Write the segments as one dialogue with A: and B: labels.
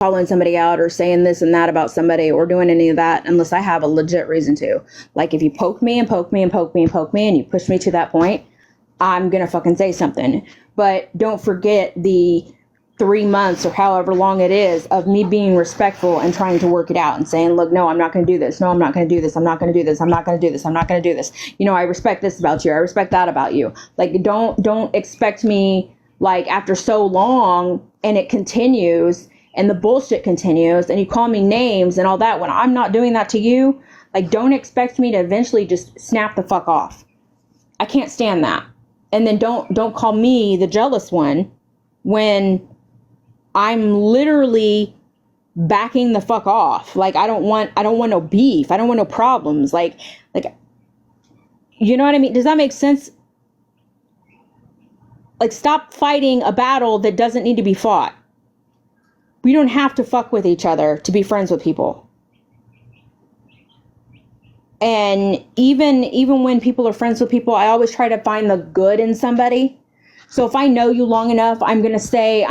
A: calling somebody out or saying this and that about somebody or doing any of that unless I have a legit reason to. Like, if you poke me and poke me and poke me and poke me and you push me to that point, I'm going to fucking say something. But don't forget the 3 months or however long it is of me being respectful and trying to work it out and saying, look, no, I'm not going to do this. No, I'm not going to do this. I'm not going to do this. I'm not going to do this. I'm not going to do this. You know, I respect this about you. I respect that about you. Like, don't expect me, like, after so long and it continues and the bullshit continues and you call me names and all that when I'm not doing that to you. Like, don't expect me to eventually just snap the fuck off. I can't stand that. And then don't call me the jealous one when I'm literally backing the fuck off. Like, I don't want no beef. I don't want no problems. Like, you know what I mean? Does that make sense? Like, stop fighting a battle that doesn't need to be fought. We don't have to fuck with each other to be friends with people. And even when people are friends with people, I always try to find the good in somebody. So if I know you long enough, I'm gonna say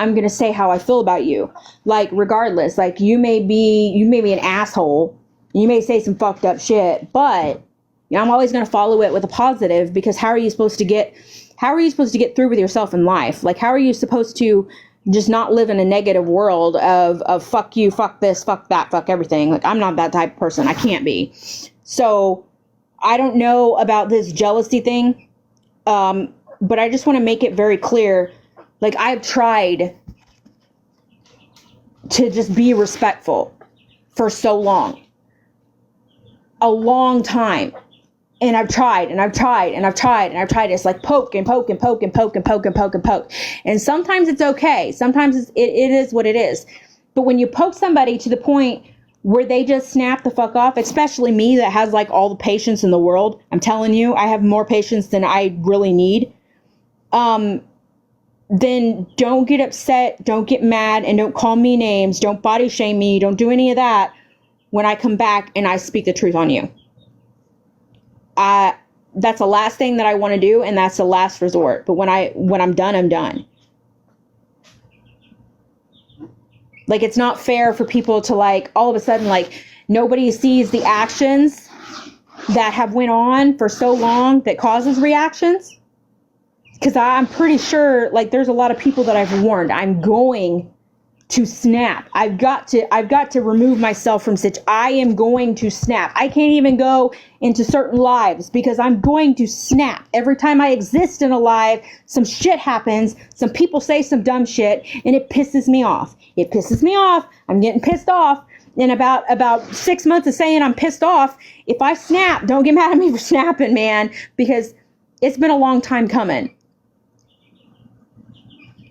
A: how I feel about you. Like, regardless, like, you may be an asshole. You may say some fucked up shit, but you know, I'm always gonna follow it with a positive, because how are you supposed to get through with yourself in life? Like, how are you supposed to just not live in a negative world of fuck you, fuck this, fuck that, fuck everything? Like, I'm not that type of person. I can't be. So I don't know about this jealousy thing. But I just want to make it very clear. Like, I've tried to just be respectful for so long. A long time. And I've tried and I've tried and I've tried and I've tried. It's like poke and poke and poke and poke and poke and poke and poke. And sometimes it's okay. Sometimes it is what it is. But when you poke somebody to the point where they just snap the fuck off, especially me that has like all the patience in the world, I'm telling you, I have more patience than I really need. Then don't get upset, don't get mad, and don't call me names, don't body shame me, don't do any of that when I come back and I speak the truth on you. That's the last thing that I want to do, and that's the last resort. But when I'm done, I'm done. Like, it's not fair for people to, like, all of a sudden, like, nobody sees the actions that have went on for so long that causes reactions. Because I'm pretty sure, like, there's a lot of people that I've warned. I'm going to snap. I've got to remove myself from such. I am going to snap. I can't even go into certain lives because I'm going to snap. Every time I exist in a live, some shit happens. Some people say some dumb shit, and it pisses me off. It pisses me off. I'm getting pissed off. In about 6 months of saying I'm pissed off, if I snap, don't get mad at me for snapping, man, because it's been a long time coming.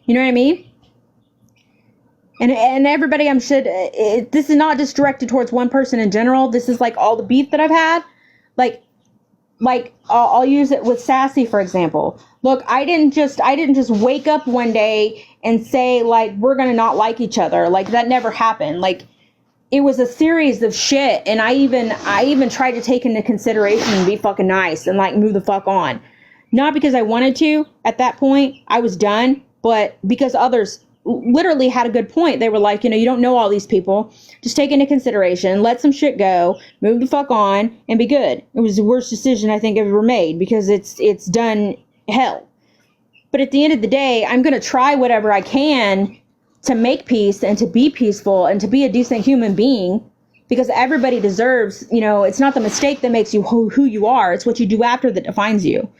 A: You know what I mean? And everybody, this is not just directed towards one person in general. This is like all the beef that I've had. Like I'll use it with Sassy, for example. Look, I didn't just wake up one day and say, like, we're going to not like each other. Like, that never happened. Like, it was a series of shit. And I even tried to take into consideration and be fucking nice and, like, move the fuck on. Not because I wanted to at that point. I was done. But because others literally had a good point. They were like, you know, you don't know all these people. Just take into consideration, let some shit go, move the fuck on, and be good. It was the worst decision I think I've ever made because it's done hell. But at the end of the day, I'm going to try whatever I can to make peace and to be peaceful and to be a decent human being, because everybody deserves, you know, it's not the mistake that makes you who you are. It's what you do after that defines you.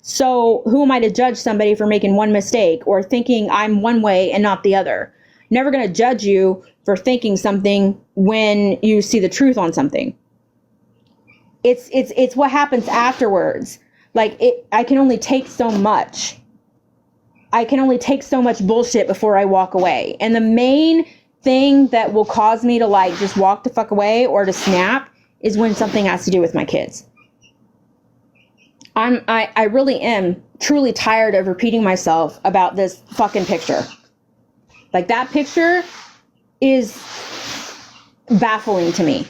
A: So who am I to judge somebody for making one mistake or thinking I'm one way and not the other? Never going to judge you for thinking something when you see the truth on something. It's what happens afterwards. Like, I can only take so much. I can only take so much bullshit before I walk away. And the main thing that will cause me to, like, just walk the fuck away or to snap is when something has to do with my kids. I really am truly tired of repeating myself about this fucking picture. Like, that picture is baffling to me.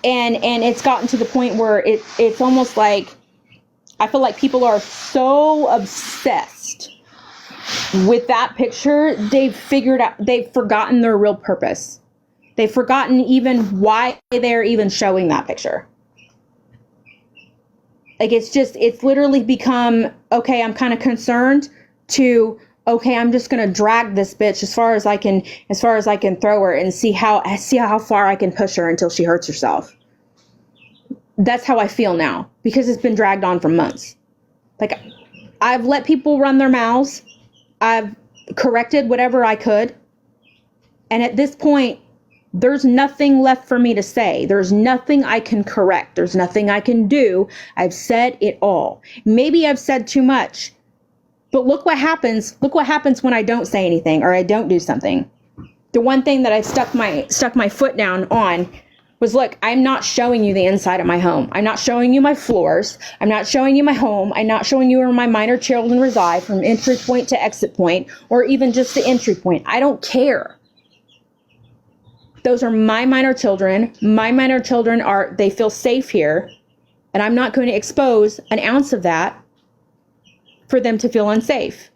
A: And it's gotten to the point where it's almost like I feel like people are so obsessed with that picture, they've forgotten their real purpose. They've forgotten even why they're even showing that picture. Like, it's literally become, okay, I'm kind of concerned, to, okay, I'm just going to drag this bitch as far as I can throw her, and see how far I can push her until she hurts herself. That's how I feel now, because it's been dragged on for months. Like, I've let people run their mouths. I've corrected whatever I could. And at this point, there's nothing left for me to say. There's nothing I can correct. There's nothing I can do. I've said it all. Maybe I've said too much. But look what happens. Look what happens when I don't say anything or I don't do something. The one thing that I've stuck my foot down on was, look, I'm not showing you the inside of my home. I'm not showing you my floors. I'm not showing you my home. I'm not showing you where my minor children reside, from entry point to exit point, or even just the entry point. I don't care. Those are my minor children. My minor children they feel safe here, and I'm not going to expose an ounce of that for them to feel unsafe.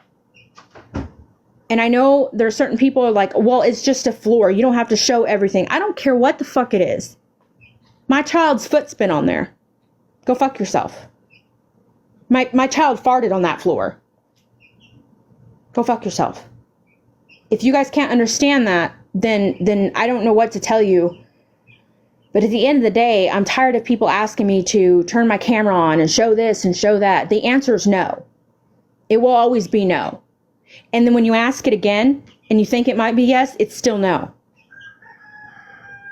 A: And I know there are certain people who are like, well, it's just a floor. You don't have to show everything. I don't care what the fuck it is. My child's foot's been on there. Go fuck yourself. My child farted on that floor. Go fuck yourself. If you guys can't understand that, then I don't know what to tell you. But at the end of the day, I'm tired of people asking me to turn my camera on and show this and show that. The answer is no. It will always be no. And then when you ask it again and you think it might be yes, it's still no.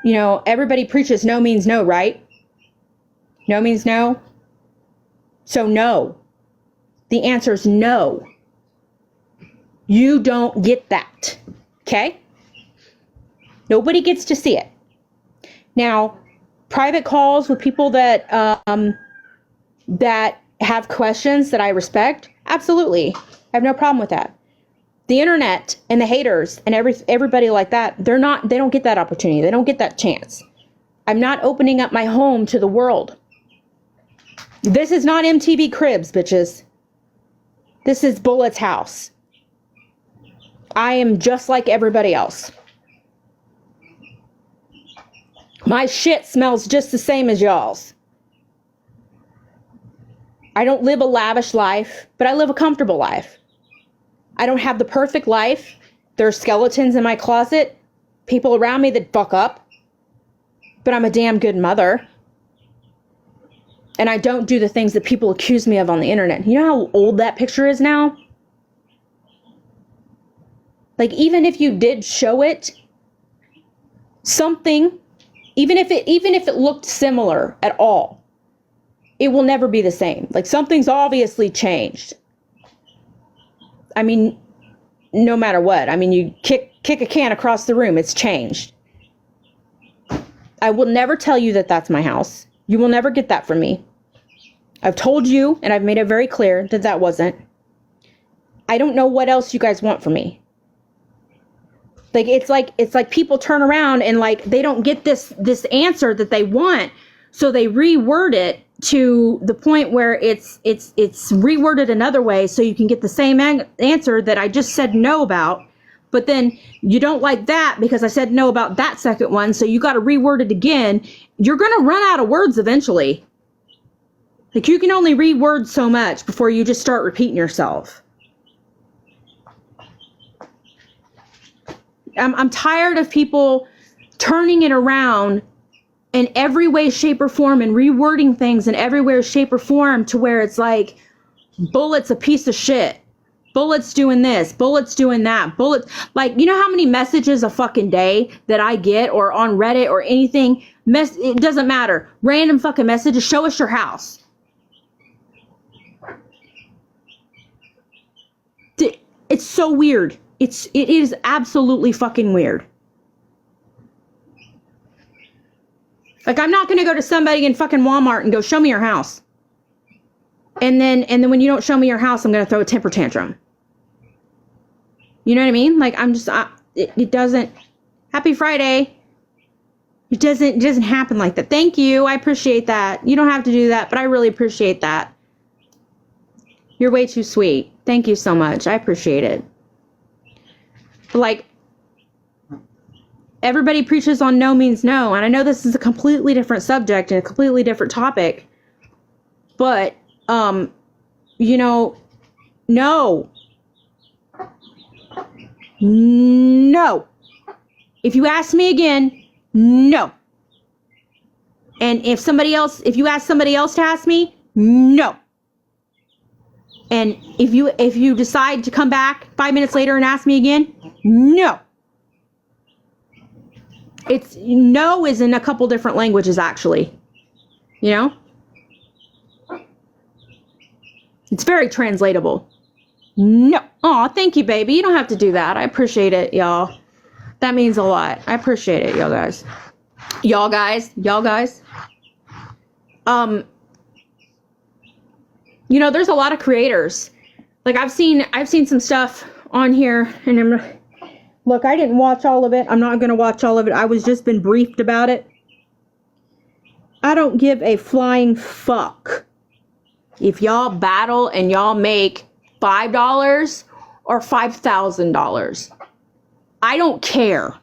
A: You know, everybody preaches no means no, right? No means no. So no. The answer is no. You don't get that. Okay? Nobody gets to see it. Now, private calls with people that have questions that I respect, absolutely. I have no problem with that. The internet and the haters and everybody like that, they don't get that opportunity. They don't get that chance. I'm not opening up my home to the world. This is not MTV Cribs, bitches. This is Bullet's house. I am just like everybody else. My shit smells just the same as y'all's. I don't live a lavish life, but I live a comfortable life. I don't have the perfect life. There are skeletons in my closet, people around me that fuck up, but I'm a damn good mother. And I don't do the things that people accuse me of on the internet. You know how old that picture is now? Like, even if you did show it, something, even if it looked similar at all, it will never be the same. Like, something's obviously changed. I mean, no matter what. I mean, you kick a can across the room, it's changed. I will never tell you that that's my house. You will never get that from me. I've told you, and I've made it very clear that that wasn't. I don't know what else you guys want from me. Like, it's like people turn around and, like, they don't get this answer that they want, so they reword it to the point where it's reworded another way so you can get the same answer that I just said no about. But then you don't like that because I said no about that second one, so you got to reword it again. You're going to run out of words eventually. Like, you can only reword so much before you just start repeating yourself. I'm tired of people turning it around in every way, shape, or form, and rewording things in every way, shape, or form to where it's like, Bullet's a piece of shit. Bullet's doing this. Bullet's doing that. Bullet, like, you know how many messages a fucking day that I get, or on Reddit or anything? It doesn't matter. Random fucking messages. Show us your house. It's so weird. It is absolutely fucking weird. Like, I'm not going to go to somebody in fucking Walmart and go, show me your house. And then when you don't show me your house, I'm going to throw a temper tantrum. You know what I mean? Like, I'm just, it doesn't, happy Friday. It doesn't happen like that. Thank you. I appreciate that. You don't have to do that, but I really appreciate that. You're way too sweet. Thank you so much. I appreciate it. Like, everybody preaches on no means no, and I know this is a completely different subject and a completely different topic, but you know, no. If you ask me again, no. And if you ask somebody else to ask me, no. And if you decide to come back 5 minutes later and ask me again, no. It's no is in a couple different languages, actually. You know? It's very translatable. No. Aw, thank you, baby. You don't have to do that. I appreciate it, y'all. That means a lot. I appreciate it, y'all guys. Y'all guys. You know, there's a lot of creators. Like, I've seen some stuff on here, and look, I didn't watch all of it. I'm not going to watch all of it. I was just been briefed about it. I don't give a flying fuck if y'all battle and y'all make $5 or $5,000. I don't care.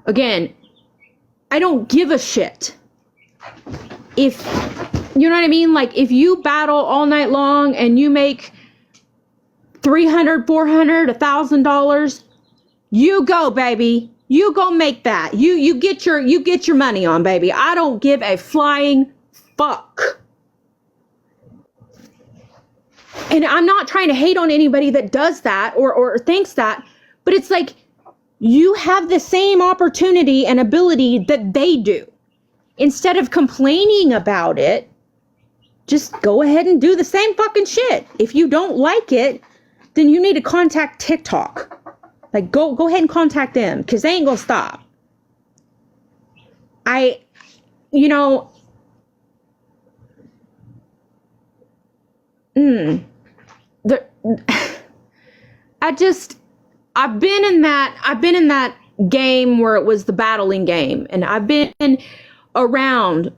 A: Again, I don't give a shit. If, you know what I mean? Like, if you battle all night long and you make $300, $400, $1,000, you go, baby. You go make that. You get your money on, baby. I don't give a flying fuck. And I'm not trying to hate on anybody that does that or thinks that, but it's like, you have the same opportunity and ability that they do. Instead of complaining about it, just go ahead and do the same fucking shit. If you don't like it, then you need to contact TikTok. Like, go ahead and contact them, because they ain't gonna stop. You know, I've been in that game where it was the battling game, and I've been around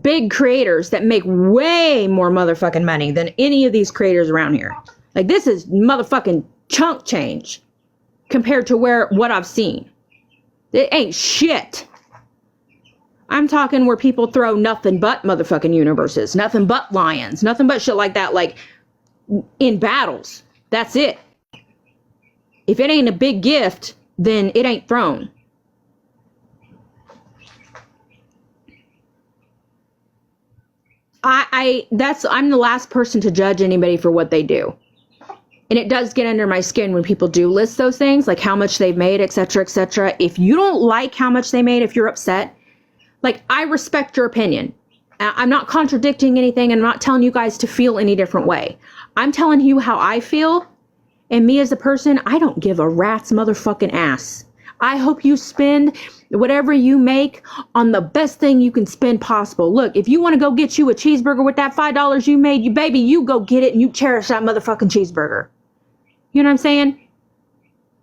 A: big creators that make way more motherfucking money than any of these creators around here. Like, this is motherfucking chunk change compared to what I've seen. It ain't shit. I'm talking where people throw nothing but motherfucking universes, nothing but lions, nothing but shit like that, like in battles. That's it. If it ain't a big gift, then it ain't thrown. I'm the last person to judge anybody for what they do. And it does get under my skin when people do list those things, like how much they've made, etc., etc. If you don't like how much they made, if you're upset, like, I respect your opinion. I'm not contradicting anything, and I'm not telling you guys to feel any different way. I'm telling you how I feel, and me as a person, I don't give a rat's motherfucking ass. I hope you spend whatever you make on the best thing you can spend possible. Look, if you want to go get you a cheeseburger with that $5 you made, you go get it and you cherish that motherfucking cheeseburger. You know what I'm saying?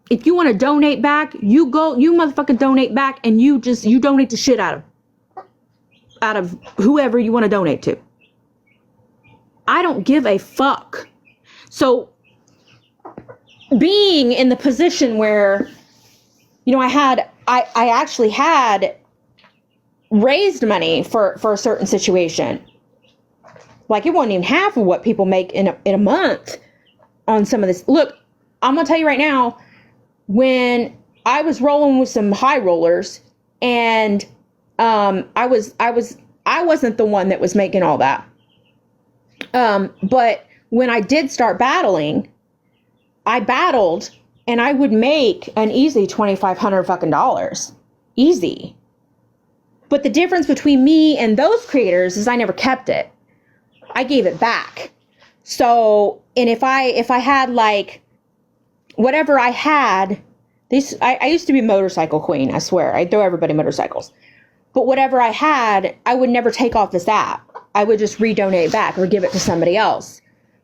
A: If you want to donate back, you motherfucking donate back, and you donate the shit out of whoever you want to donate to. I don't give a fuck. So, being in the position where, you know, I actually had raised money for a certain situation. Like, it wasn't even half of what people make in a month on some of this. Look, I'm gonna tell you right now, when I was rolling with some high rollers, and I wasn't the one that was making all that. But when I did start battling, I battled, and I would make an easy $2,500 fucking dollars. Easy. But the difference between me and those creators is I never kept it. I gave it back. So, and if I had, like, whatever I had, I used to be motorcycle queen, I swear. I'd throw everybody motorcycles. But whatever I had, I would never take off this app. I would just redonate back or give it to somebody else,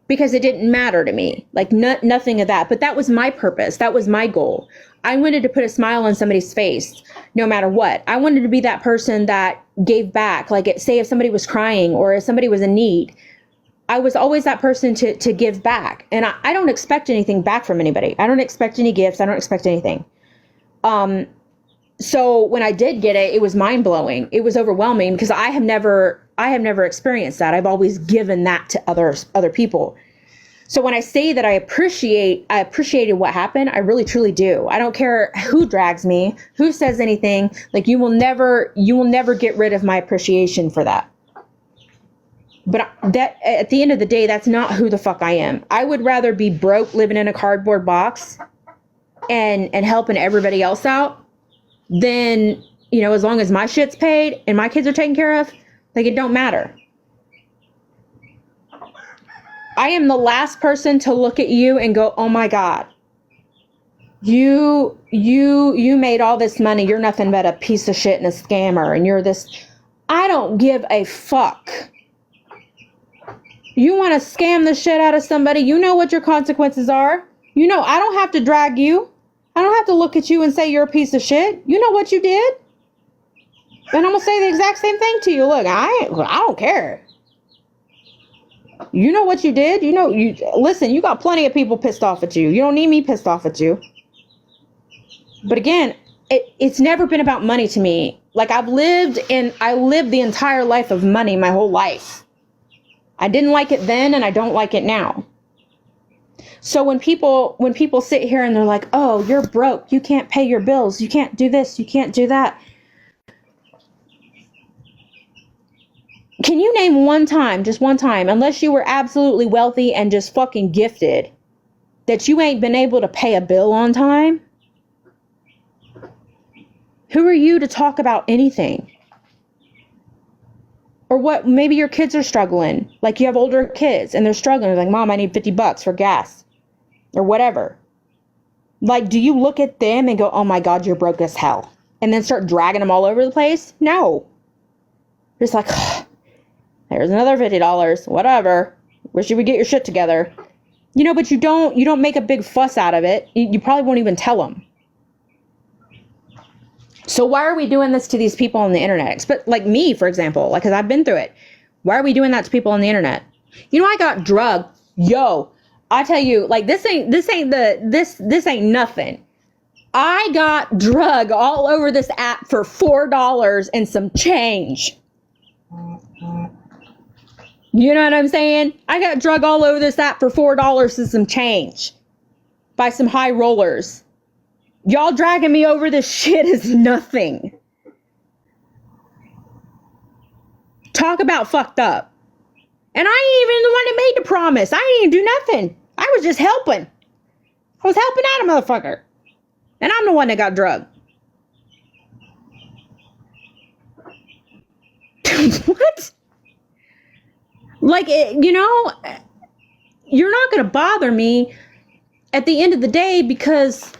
A: because it didn't matter to me. Like, nothing of that. But that was my purpose. That was my goal. I wanted to put a smile on somebody's face no matter what. I wanted to be that person that gave back. Like, say if somebody was crying or if somebody was in need, I was always that person to give back. And I don't expect anything back from anybody. I don't expect any gifts. I don't expect anything. So when I did get it, it was mind blowing. It was overwhelming because I have never experienced that. I've always given that to other people. So when I say that I appreciated what happened, I really truly do. I don't care who drags me, who says anything. Like you will never get rid of my appreciation for that. But that at the end of the day, that's not who the fuck I am. I would rather be broke living in a cardboard box and helping everybody else out than, you know, as long as my shit's paid and my kids are taken care of, like it don't matter. I am the last person to look at you and go, oh my God, you made all this money. You're nothing but a piece of shit and a scammer. And you're this. I don't give a fuck. You want to scam the shit out of somebody. You know what your consequences are. You know, I don't have to drag you. I don't have to look at you and say you're a piece of shit. You know what you did. And I'm going to say the exact same thing to you. Look, I don't care. You know what you did. You know, listen, you got plenty of people pissed off at you. You don't need me pissed off at you. But again, it's never been about money to me. Like I lived the entire life of money my whole life. I didn't like it then and I don't like it now. So when people sit here and they're like, oh, you're broke. You can't pay your bills. You can't do this. You can't do that. Can you name one time, just one time, unless you were absolutely wealthy and just fucking gifted, that you ain't been able to pay a bill on time? Who are you to talk about anything? Or what, maybe your kids are struggling. Like you have older kids and they're struggling. They're like, Mom, I need $50 for gas or whatever. Like, do you look at them and go, oh my God, you're broke as hell, and then start dragging them all over the place? No. Just like, there's another $50, whatever. Wish you would get your shit together. You know, but you don't make a big fuss out of it. You probably won't even tell them. So why are we doing this to these people on the internet? But like me, for example, like, cause I've been through it. Why are we doing that to people on the internet? You know, I got drugged. Yo, I tell you, like, this ain't nothing. I got drug all over this app for $4 and some change. You know what I'm saying? I got drug all over this app for $4 and some change by some high rollers. Y'all dragging me over this shit is nothing. Talk about fucked up. And I ain't even the one that made the promise. I didn't even do nothing. I was just helping. I was helping out a motherfucker. And I'm the one that got drugged. What? Like, you know, you're not going to bother me at the end of the day because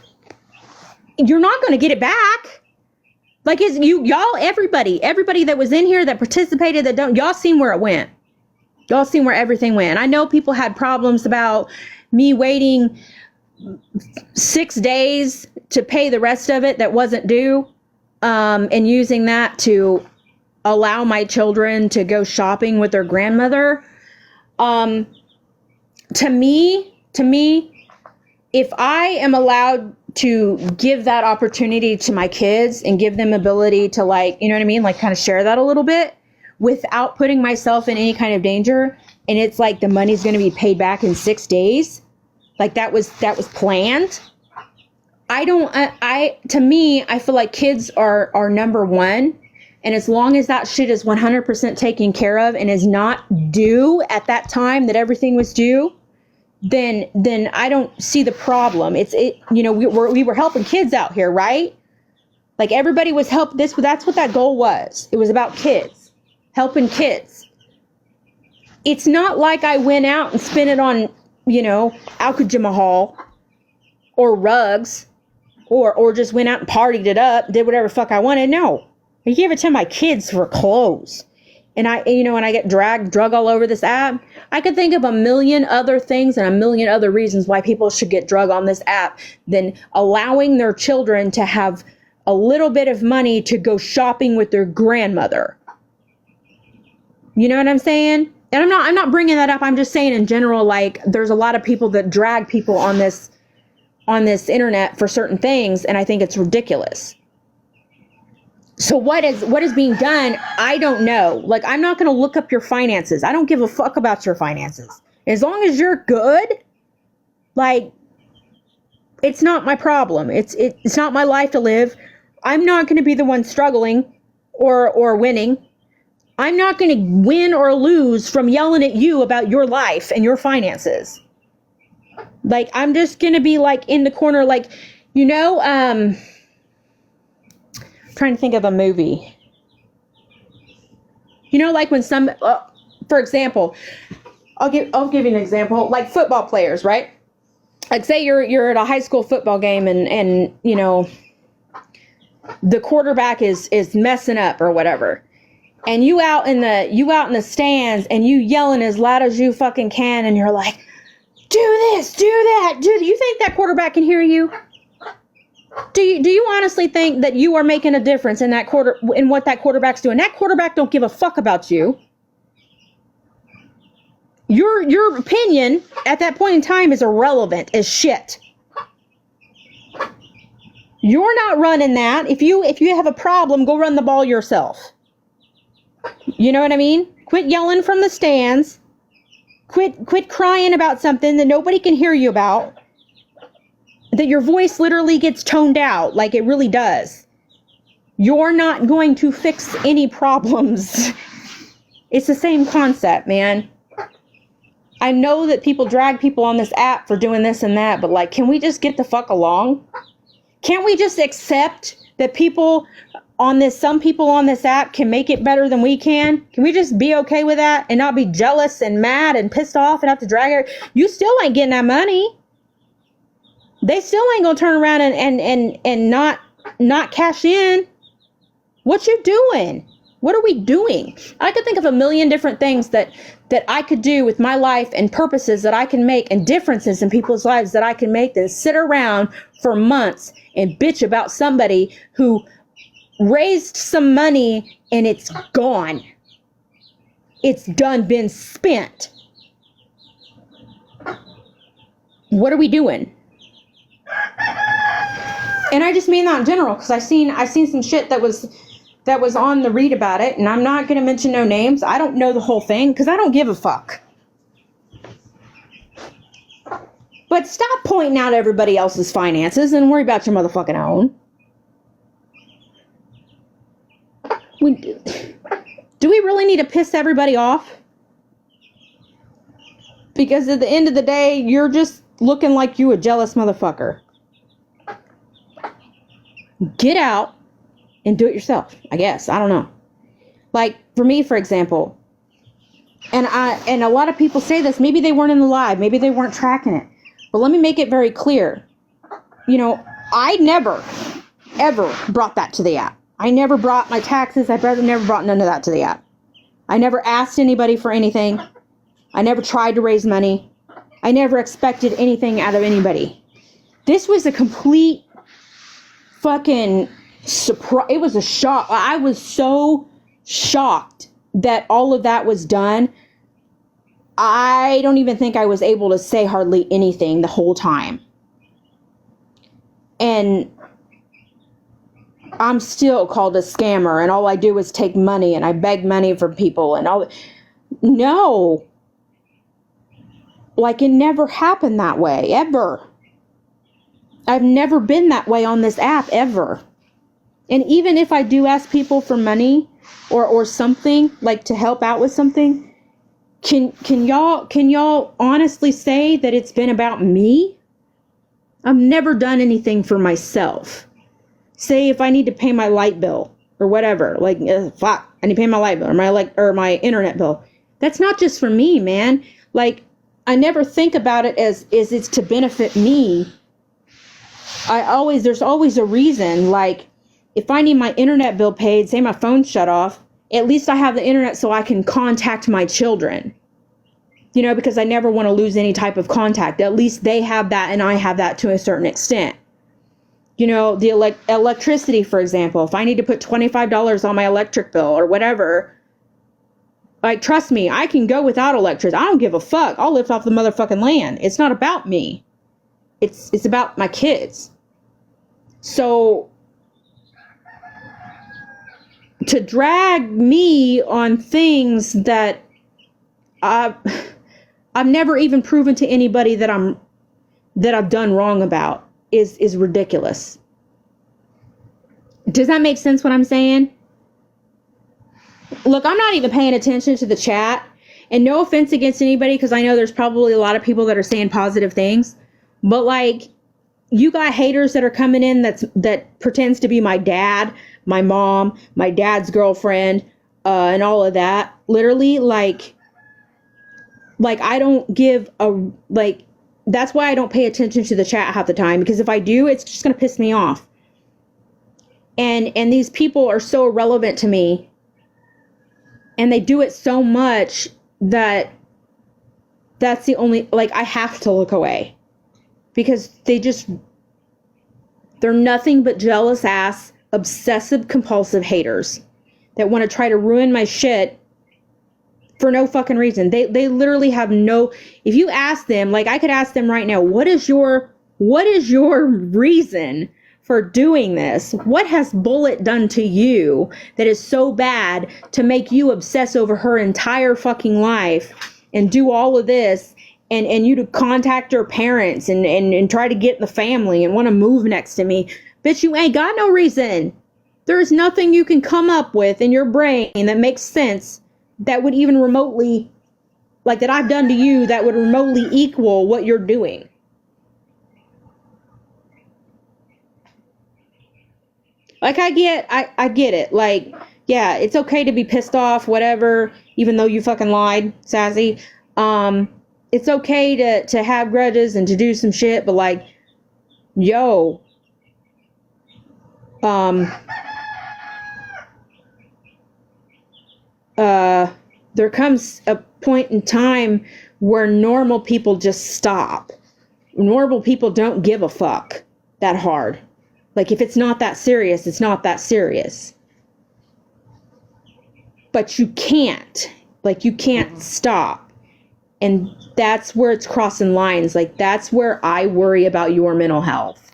A: you're not going to get it back. Like, y'all, everybody that was in here that participated, y'all seen where it went. Y'all seen where everything went. I know people had problems about me waiting 6 days to pay the rest of it that wasn't due, and using that to allow my children to go shopping with their grandmother. To me, if I am allowed to give that opportunity to my kids and give them ability to, like, you know what I mean? Like, kind of share that a little bit without putting myself in any kind of danger. And it's like the money's going to be paid back in 6 days. Like that was planned. To me, I feel like kids are number one. And as long as that shit is 100% taken care of and is not due at that time that everything was due, then I don't see the problem. You know, we were helping kids out here, right? Like everybody was that's what that goal was. It was about kids, helping kids. It's not like I went out and spent it on, you know, Al-Qaeda Mahal or rugs or just went out and partied it up, did whatever fuck I wanted. No. I gave it to my kids for clothes. And when I get drug all over this app, I could think of a million other things and a million other reasons why people should get drug on this app than allowing their children to have a little bit of money to go shopping with their grandmother. You know what I'm saying? And I'm not bringing that up. I'm just saying in general, like, there's a lot of people that drag people on this internet for certain things, and I think it's ridiculous. So what is being done? I don't know. Like, I'm not going to look up your finances. I don't give a fuck about your finances. As long as you're good, like, it's not my problem. It's not my life to live. I'm not going to be the one struggling or winning. I'm not going to win or lose from yelling at you about your life and your finances. Like, I'm just going to be like in the corner, like, trying to think of a movie. Like when for example, I'll give you an example, like football players, right? Like, say you're at a high school football game and the quarterback is messing up or whatever. And you out in the stands and you yelling as loud as you fucking can, and you're like, do this, do that, do you think that quarterback can hear you? Do you honestly think that you are making a difference in what that quarterback's doing? That quarterback don't give a fuck about you. Your opinion at that point in time is irrelevant as shit. You're not running that. If you have a problem, go run the ball yourself. You know what I mean? Quit yelling from the stands. Quit crying about something that nobody can hear you about. That your voice literally gets toned out like it really does. You're not going to fix any problems. It's the same concept, man. I know that people drag people on this app for doing this and that, but like, can we just get the fuck along? Can't we just accept that some people on this app can make it better than we can? Can we just be okay with that and not be jealous and mad and pissed off and have to drag her? You still ain't getting that money. They still ain't gonna turn around and not cash in. What you doing? What are we doing? I could think of a million different things that I could do with my life and purposes that I can make and differences in people's lives that I can make than sit around for months and bitch about somebody who raised some money and it's gone. It's been spent. What are we doing? And I just mean that in general, because I seen some shit that was on the read about it, and I'm not going to mention no names. I don't know the whole thing because I don't give a fuck. But stop pointing out everybody else's finances and worry about your motherfucking own. Do we really need to piss everybody off? Because at the end of the day, you're just looking like you a jealous motherfucker. Get out and do it yourself, I guess. I don't know. Like, for me, for example, and a lot of people say this, maybe they weren't in the live, maybe they weren't tracking it, but let me make it very clear. I never, ever brought that to the app. I never brought my taxes. I never brought none of that to the app. I never asked anybody for anything. I never tried to raise money. I never expected anything out of anybody. This was a complete fucking surprise. It was a shock. I was so shocked that all of that was done. I don't even think I was able to say hardly anything the whole time. And I'm still called a scammer, and all I do is take money, and I beg money from people and all. No. Like, it never happened that way, ever. I've never been that way on this app, ever. And even if I do ask people for money or something, like to help out with something, can y'all honestly say that it's been about me? I've never done anything for myself. Say if I need to pay my light bill or whatever, like, fuck, I need to pay my light bill or my internet bill. That's not just for me, man. Like, I never think about it as it's to benefit me. There's always a reason. Like, if I need my internet bill paid, say my phone's shut off, at least I have the internet so I can contact my children. Because I never want to lose any type of contact. At least they have that and I have that to a certain extent. The electricity, for example, if I need to put $25 on my electric bill or whatever, Like, trust me, I can go without electricity. I don't give a fuck. I'll live off the motherfucking land. It's not about me. It's about my kids. So to drag me on things that I've never even proven to anybody that I've done wrong about is ridiculous. Does that make sense what I'm saying? Look, I'm not even paying attention to the chat, and no offense against anybody, because I know there's probably a lot of people that are saying positive things, but like, you got haters that are coming in that pretends to be my dad, my mom, my dad's girlfriend, and all of that. Literally, like I don't give a, like, that's why I don't pay attention to the chat half the time, because if I do, it's just gonna piss me off. And these people are so irrelevant to me, and they do it so much that that's the only, like, I have to look away, because they're nothing but jealous ass, obsessive compulsive haters that want to try to ruin my shit for no fucking reason. They literally have no, if you ask them, like, I could ask them right now, what is your reason for doing this? What has Bullet done to you that is so bad to make you obsess over her entire fucking life and do all of this, and you to contact her parents and try to get the family and want to move next to me? Bitch, you ain't got no reason. There's nothing you can come up with in your brain that makes sense that would even remotely, like, that I've done to you, that would remotely equal what you're doing. Like, I get it. Like, yeah, it's okay to be pissed off, whatever, even though you fucking lied, Sassy. It's okay to have grudges and to do some shit, but like, yo, there comes a point in time where normal people just stop. Normal people don't give a fuck that hard. Like, if it's not that serious, it's not that serious. But you can't. Like, you can't stop. And that's where it's crossing lines. Like, that's where I worry about your mental health.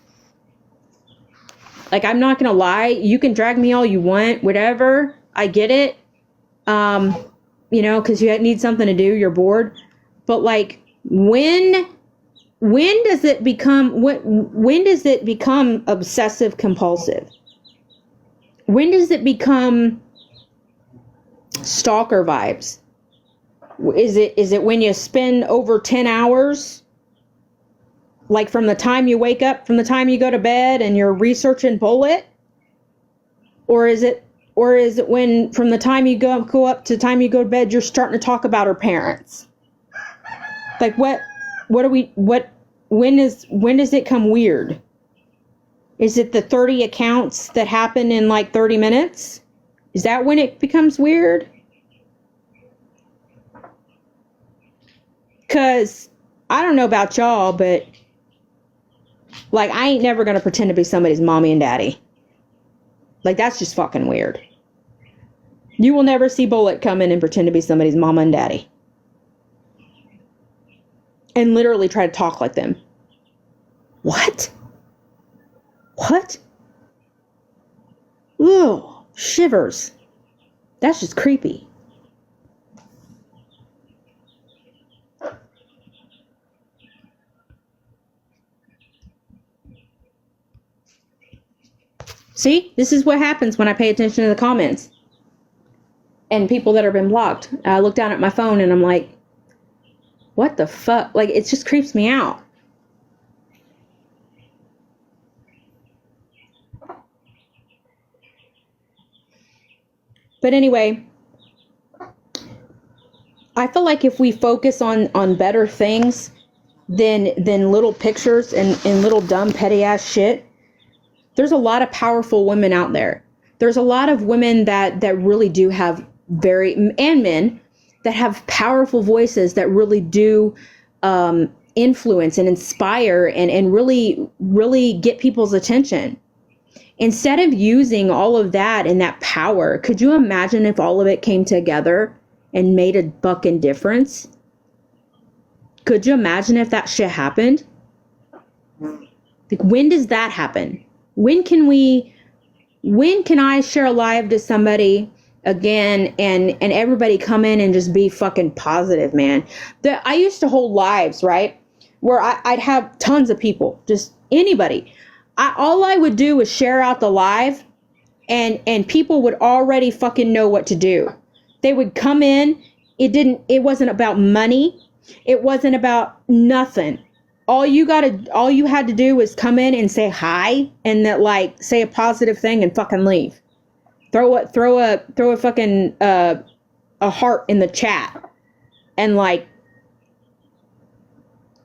A: Like, I'm not gonna lie. You can drag me all you want, whatever. I get it. You know, because you need something to do. You're bored. But, like, when does it become, when does it become obsessive compulsive? When does it become stalker vibes? Is it when you spend over 10 hours, like from the time you wake up, from the time you go to bed, and you're researching Bullet? Or is it when from the time you go up to the time you go to bed, you're starting to talk about her parents? Like, when does it come weird? Is it the 30 accounts that happen in like 30 minutes? Is that when it becomes weird? Because I don't know about y'all, but like, I ain't never going to pretend to be somebody's mommy and daddy. Like, that's just fucking weird. You will never see Bullet come in and pretend to be somebody's mama and daddy. And literally try to talk like them. What? What? Ooh, shivers. That's just creepy. See, this is what happens when I pay attention to the comments and people that have been blocked. I look down at my phone and I'm like, what the fuck? Like, it just creeps me out. But anyway, I feel like if we focus on better things than little pictures and little dumb petty ass shit, there's a lot of powerful women out there. There's a lot of women that really do have and men that have powerful voices that really do influence and inspire and really get people's attention. Instead of using all of that and that power, could you imagine if all of it came together and made a fucking difference? Could you imagine if that shit happened? Like, when does that happen? When can I share a live to somebody again and everybody come in and just be fucking positive, man? I used to hold lives, right? Where I'd have tons of people, just anybody. All I would do was share out the live and people would already fucking know what to do. They would come in. It wasn't about money. It wasn't about nothing. All you had to do was come in and say hi and that, like, say a positive thing and fucking leave. Throw a fucking a heart in the chat and, like,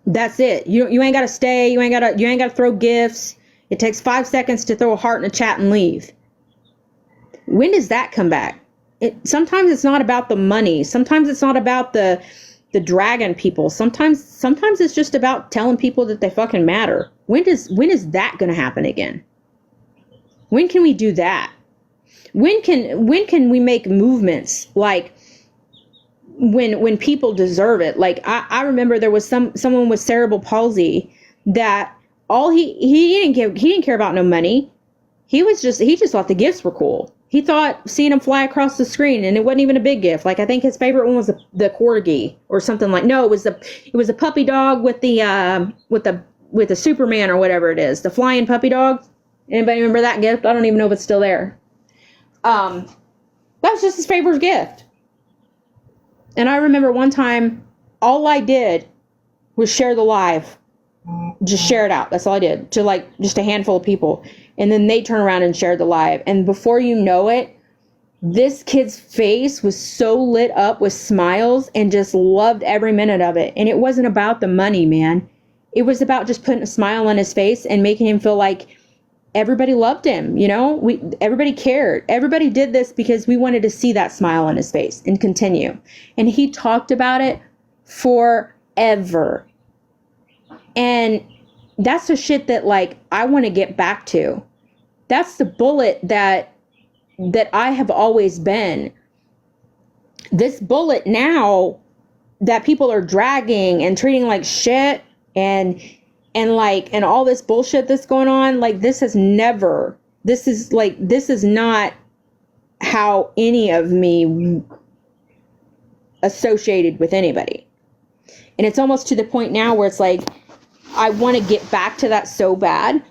A: that's it. You ain't gotta stay. You ain't gotta throw gifts. It takes 5 seconds to throw a heart in a chat and leave. When does that come back? Sometimes it's not about the money. Sometimes it's not about the dragon people. Sometimes it's just about telling people that they fucking matter. When is that going to happen again? When can we do that? When can we make movements like when people deserve it? Like I remember there was someone with cerebral palsy that all he didn't care about no money. He just thought the gifts were cool. He thought seeing him fly across the screen, and it wasn't even a big gift. Like, I think his favorite one was the corgi or something like. No, it was a puppy dog with the Superman or whatever it is, the flying puppy dog. Anybody remember that gift? I don't even know if it's still there. That was just his favorite gift. And I remember one time, all I did was share the live, just share it out. That's all I did to, like, just a handful of people. And then they turn around and share the live. And before you know it, this kid's face was so lit up with smiles and just loved every minute of it. And it wasn't about the money, man. It was about just putting a smile on his face and making him feel like everybody loved him. You know, everybody cared. Everybody did this because we wanted to see that smile on his face and continue. And he talked about it forever. And that's the shit that, like, I want to get back to. That's the bullet that I have always been. This bullet now that people are dragging and treating like shit and all this bullshit that's going on, like, this is not how any of me associated with anybody. And it's almost to the point now where it's like, I want to get back to that so bad,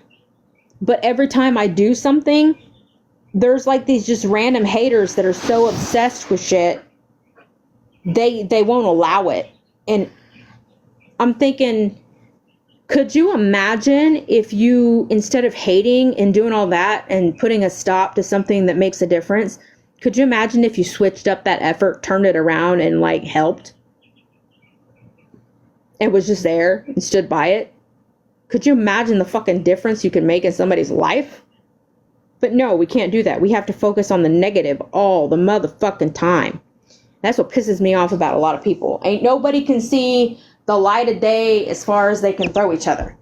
A: but every time I do something, there's like these just random haters that are so obsessed with shit, they won't allow it. And I'm thinking, could you imagine if you, instead of hating and doing all that and putting a stop to something that makes a difference, could you imagine if you switched up that effort, turned it around, and, like, helped? It was just there and stood by it. Could you imagine the fucking difference you could make in somebody's life? But no, we can't do that. We have to focus on the negative all the motherfucking time. That's what pisses me off about a lot of people. Ain't nobody can see the light of day as far as they can throw each other.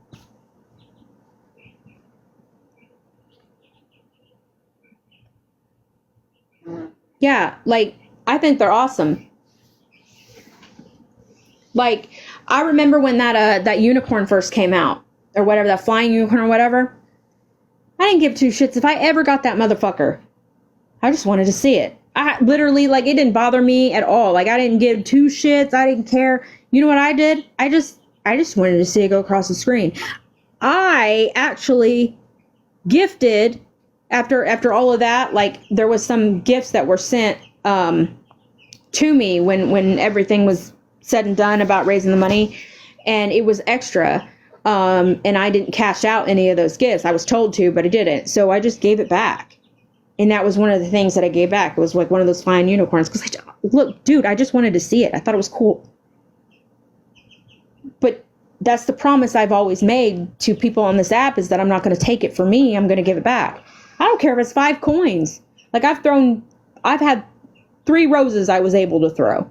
A: Yeah, like, I think they're awesome. Like, I remember when that unicorn first came out, or whatever, that flying unicorn or whatever. I didn't give two shits if I ever got that motherfucker. I just wanted to see it. I literally, like, it didn't bother me at all. Like, I didn't give two shits. I didn't care. You know what I did? I just wanted to see it go across the screen. I actually gifted, after all of that, like, there was some gifts that were sent to me when everything was said and done about raising the money, and it was extra. And I didn't cash out any of those gifts. I was told to, but I didn't. So I just gave it back. And that was one of the things that I gave back. It was like one of those flying unicorns. Because, look, dude, I just wanted to see it. I thought it was cool. But that's the promise I've always made to people on this app, is that I'm not going to take it for me. I'm going to give it back. I don't care if it's 5 coins. Like, I've had 3 roses I was able to throw.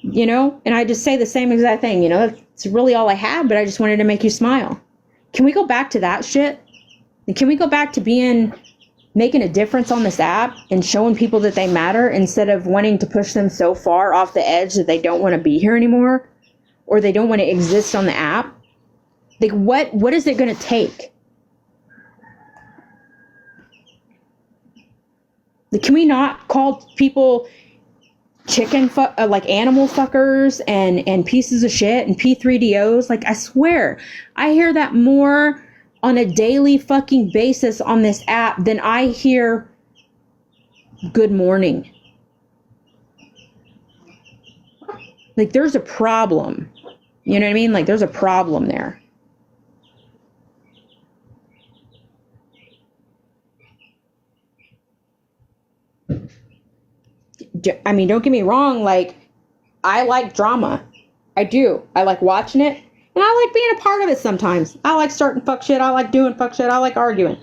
A: You know? And I just say the same exact thing, you know? It's really all I had, but I just wanted to make you smile. Can we go back to that shit? And can we go back to being making a difference on this app and showing people that they matter instead of wanting to push them so far off the edge that they don't want to be here anymore or they don't want to exist on the app. Like, what is it going to take? Like, can we not call people like animal fuckers and pieces of shit and P3DOs? Like, I swear, I hear that more on a daily fucking basis on this app than I hear good morning. Like, there's a problem. You know what I mean? Like, there's a problem there. I mean, don't get me wrong, like, I like drama. I do. I like watching it, and I like being a part of it sometimes. I like starting fuck shit. I like doing fuck shit. I like arguing.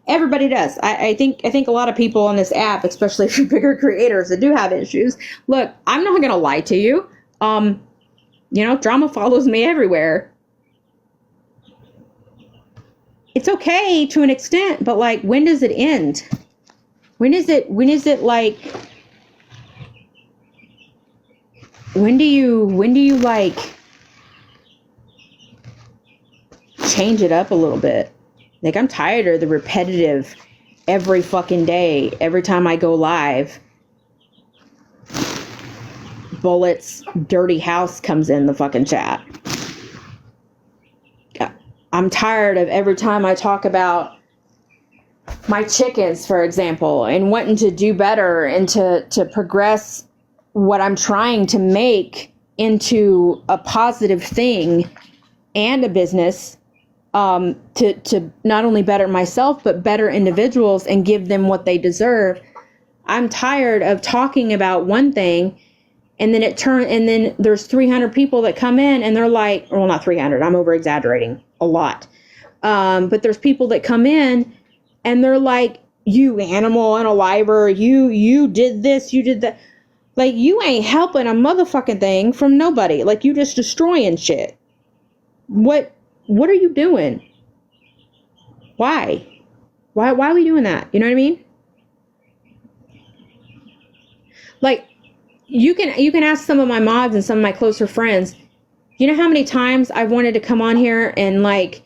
A: Everybody does. I think a lot of people on this app, especially if you're bigger creators that do have issues. Look, I'm not gonna lie to you. You know, drama follows me everywhere. It's okay to an extent, but like, when does it end? When is it like, when do you like change it up a little bit? Like, I'm tired of the repetitive every fucking day, every time I go live. Bullets, dirty house comes in the fucking chat. I'm tired of every time I talk about my chickens, for example, and wanting to do better and to progress what I'm trying to make into a positive thing and a business, to not only better myself, but better individuals and give them what they deserve. I'm tired of talking about one thing and then there's 300 people that come in and they're like, well, not 300, I'm over exaggerating a lot. But there's people that come in and they're like, you animal unaliver, you did this, you did that. Like, you ain't helping a motherfucking thing from nobody. Like, you just destroying shit. What are you doing? Why are we doing that? You know what I mean? Like, you can ask some of my mods and some of my closer friends. You know how many times I've wanted to come on here and like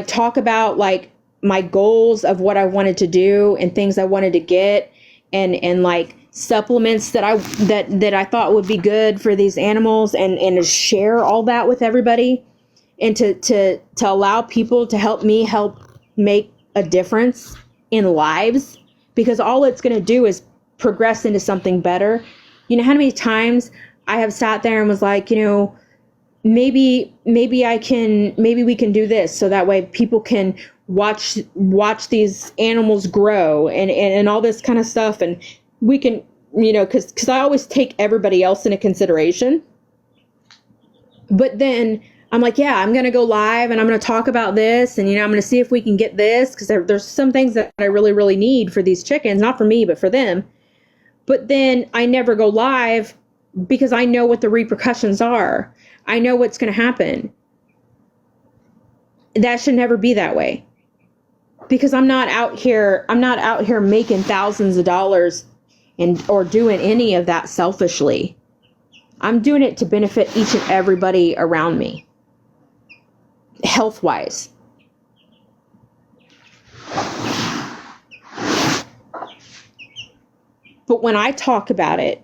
A: talk about like my goals of what I wanted to do and things I wanted to get and like supplements that I thought would be good for these animals and to share all that with everybody and to allow people to help me help make a difference in lives, because all it's going to do is progress into something better. You know how many times I have sat there and was like, you know, maybe we can do this so that way people can watch these animals grow and all this kind of stuff, and we can, you know, because I always take everybody else into consideration. But then I'm like, yeah, I'm going to go live and I'm going to talk about this, and, you know, I'm going to see if we can get this, because there's some things that I really, really need for these chickens, not for me, but for them. But then I never go live because I know what the repercussions are. I know what's going to happen. That should never be that way, because I'm not out here making thousands of dollars or doing any of that selfishly. I'm doing it to benefit each and everybody around me, health-wise. But when I talk about it,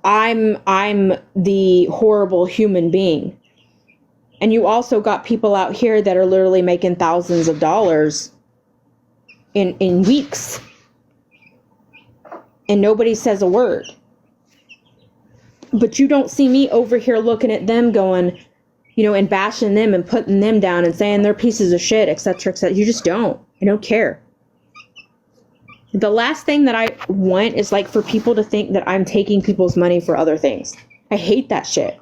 A: I'm the horrible human being. And you also got people out here that are literally making thousands of dollars in weeks. And nobody says a word. But you don't see me over here looking at them going, you know, and bashing them and putting them down and saying they're pieces of shit, etc., etc. You just don't. I don't care. The last thing that I want is like for people to think that I'm taking people's money for other things. I hate that shit.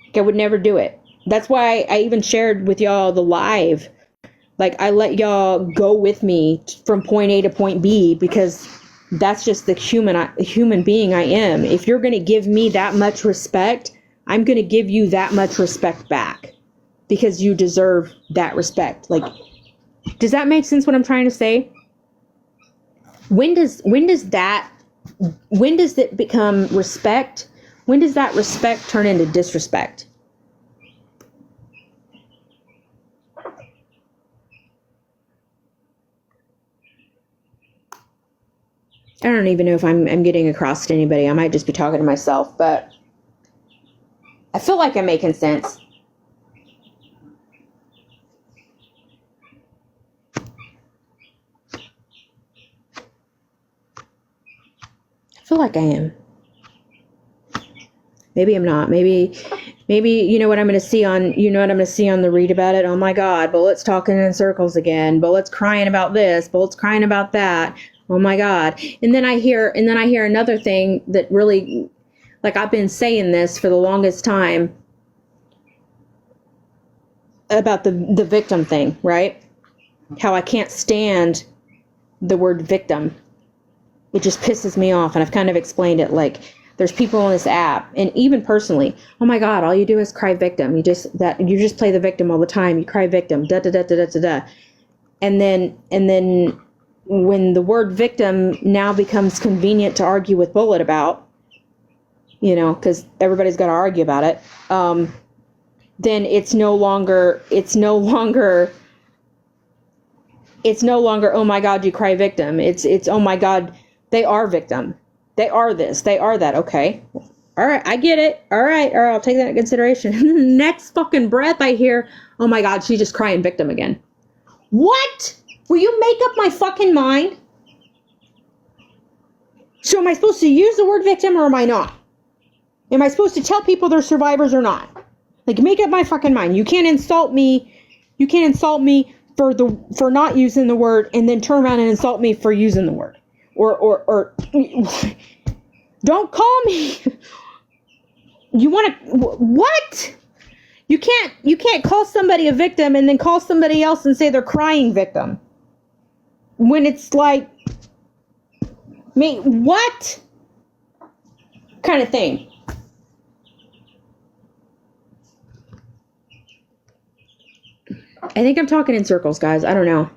A: Like, I would never do it. That's why I even shared with y'all the live. Like, I let y'all go with me from point A to point B, because that's just the human being I am. If you're going to give me that much respect, I'm going to give you that much respect back, because you deserve that respect. Like, Does that make sense what I'm trying to say? When does it become respect? When does that respect turn into disrespect? I don't even know if I'm getting across to anybody. I might just be talking to myself, but I feel like I'm making sense. I feel like I am. Maybe I'm not. Maybe you know what I'm going to see on the read about it. Oh my God, Bullet's talking in circles again. Bullet's crying about this. Bullet's crying about that. Oh my God. And then I hear another thing that really, like, I've been saying this for the longest time about the victim thing, right? How I can't stand the word victim. It just pisses me off, and I've kind of explained it. Like, there's people on this app, and even personally, oh my God, all you do is cry victim. You just play the victim all the time. You cry victim, da da da da da da da. And then when the word victim now becomes convenient to argue with Bullet about, you know, because everybody's got to argue about it, then it's no longer oh my God, you cry victim. It's oh my God, they are victim. They are this, they are that. Okay. All right, I get it. All right, I'll take that into consideration. Next fucking breath I hear, oh my God, she's just crying victim again. What? Will you make up my fucking mind? So am I supposed to use the word victim or am I not? Am I supposed to tell people they're survivors or not? Like, make up my fucking mind. You can't insult me. You can't insult me for not using the word and then turn around and insult me for using the word. Or don't call me. You want to, what? You can't call somebody a victim and then call somebody else and say they're crying victim. When it's like, me, what? Kind of thing. I think I'm talking in circles, guys. I don't know.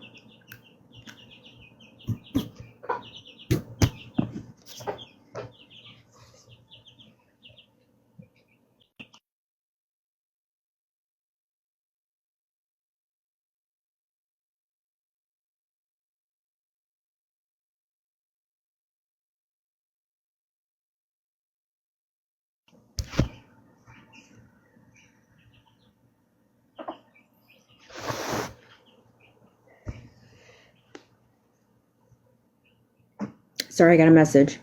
A: Sorry, I got a message.